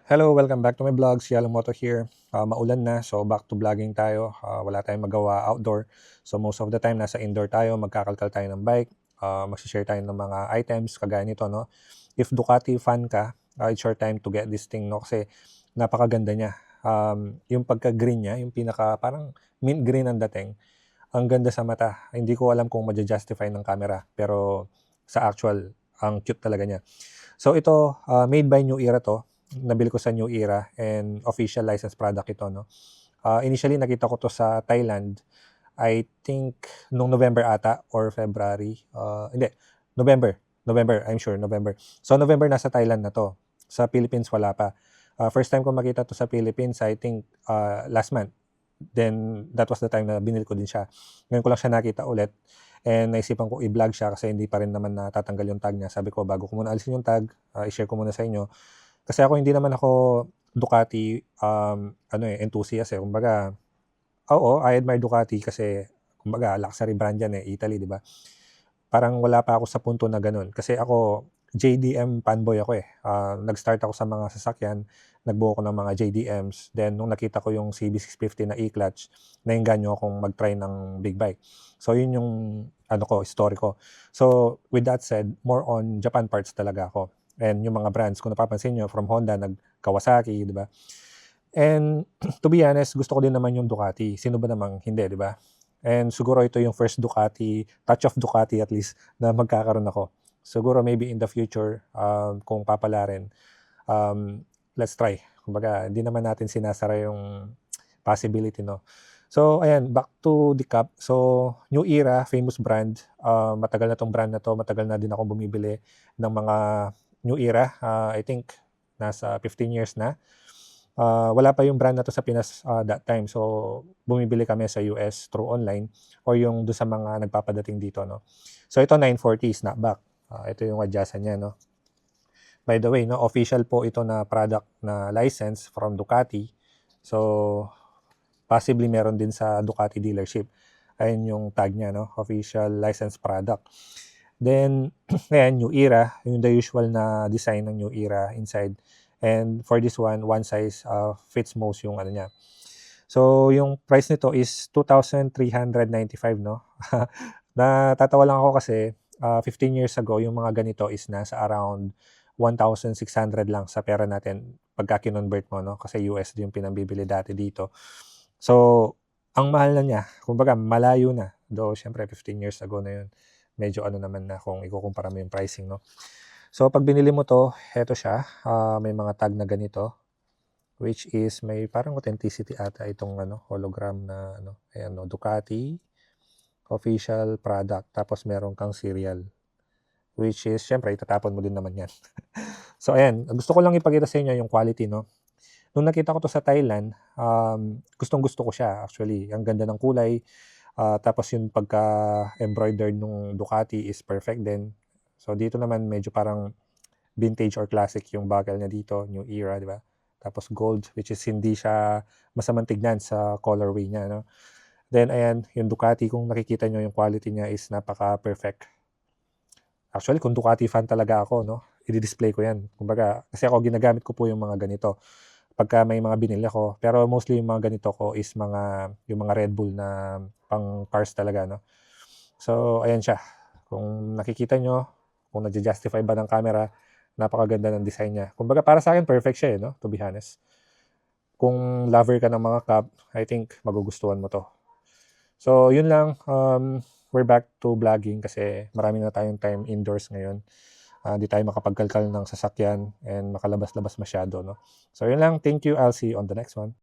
Hello, welcome back to my vlog. Si Yalo Moto here. Maulan na, so back to vlogging tayo. Wala tayong magawa outdoor. So most of the time, nasa indoor tayo, magkakalkal tayo ng bike. Mag-share tayo ng mga items, kagaya nito, no? If Ducati fan ka, it's your time to get this thing, no? Kasi napakaganda niya. Yung pagka-green niya, yung pinaka parang mint green ang dating. Ang ganda sa mata. Hindi ko alam kung ma-justify ng camera, pero sa actual, ang cute talaga niya. So ito, made by New Era to. Nabili ko sa New Era and official license product ito, no? Initially, nakita ko to sa Thailand. I think nung November ata or February. Hindi, November. November, I'm sure, November. So November nasa Thailand na to. Sa Philippines wala pa. First time ko makita to sa Philippines, I think last month. Then that was the time na binili ko din siya. Ngayon ko lang siya nakita ulit. And naisipan ko i-vlog siya kasi hindi pa rin naman natatanggal yung tag niya. Sabi ko, bago ko muna alisin yung tag, i-share ko muna sa inyo. Kasi ako hindi naman ako Ducati enthusiast eh. Kumbaga, oo, I admire Ducati kasi kumbaga luxury brand yan eh, Italy, di ba? Parang wala pa ako sa punto na ganun. Kasi ako, JDM fanboy ako eh. Nag-start ako sa mga sasakyan, nagbuo ko ng mga JDMs. Then, nung nakita ko yung CB650 na e-clutch, nainganyo akong mag-try ng big bike. So, yun yung story ko. So, with that said, more on Japan parts talaga ako. And yung mga brands, kung napapansin nyo, from Honda, nag-Kawasaki, di ba? And to be honest, gusto ko din naman yung Ducati. Sino ba namang hindi, di ba? And siguro ito yung first Ducati, touch of Ducati at least, na magkakaroon ako. Siguro maybe in the future, kung papalarin, let's try. Kumbaga, hindi naman natin sinasara yung possibility, no? So, ayan, back to the Cup. So, New Era, famous brand. Matagal na tong brand na to. Matagal na din ako bumibili ng mga New Era. I think nasa 15 years na. Wala pa yung brand na to sa Pinas that time. So, bumibili kami sa US through online or yung doon sa mga nagpapadating dito, no? So, ito 940 snapback. Ito yung adjustan niya, no? By the way, no, official po ito na product na license from Ducati. So, possibly meron din sa Ducati dealership. Ayun yung tag niya, no? Official license product. Then, ayan, New Era. Yung the usual na design ng New Era inside. And for this one size fits most yung ano niya. So, yung price nito is 2,395, no? Natatawa lang ako kasi 15 years ago, yung mga ganito is nasa around 1,600 lang sa pera natin pagka kinonvert mo, no? Kasi USD yung pinambibili dati dito. So, ang mahal na niya. Kumbaga, malayo na. Though, syempre, 15 years ago na yun. Medyo ano naman na kung ikukumpara mo yung pricing, no? So, pag binili mo to, heto siya. May mga tag na ganito. Which is, may parang authenticity ata itong hologram na ayan, no, Ducati official product. Tapos, meron kang serial. Which is, syempre, itatapon mo din naman yan. So, ayan. Gusto ko lang ipakita sa inyo yung quality, no? Nung nakita ko to sa Thailand, gustong-gusto ko siya actually. Ang ganda ng kulay. Tapos yung pagka-embroidered nung Ducati is perfect din. So dito naman medyo parang vintage or classic yung buckle niya dito, New Era, di ba? Tapos gold, which is hindi siya masamang tignan sa colorway niya, no? Then ayan, yung Ducati, kung nakikita nyo yung quality niya is napaka-perfect. Actually, kung Ducati fan talaga ako, no, i-display ko yan. Kumbaga, kasi ako ginagamit ko po yung mga ganito pagka may mga binili ako. Pero mostly yung mga ganito ko is yung mga Red Bull na pang cars talaga, no? So, ayan siya. Kung nakikita nyo, kung nag-justify ba ng camera, napakaganda ng design niya. Kumbaga, para sa akin, perfect siya, no? To be honest. Kung lover ka ng mga cup, I think magugustuhan mo to. So, yun lang. We're back to vlogging kasi marami na tayong time indoors ngayon. Di tayo makapagkalkal ng sasakyan and makalabas-labas masyado, no? So, yun lang. Thank you. I'll see you on the next one.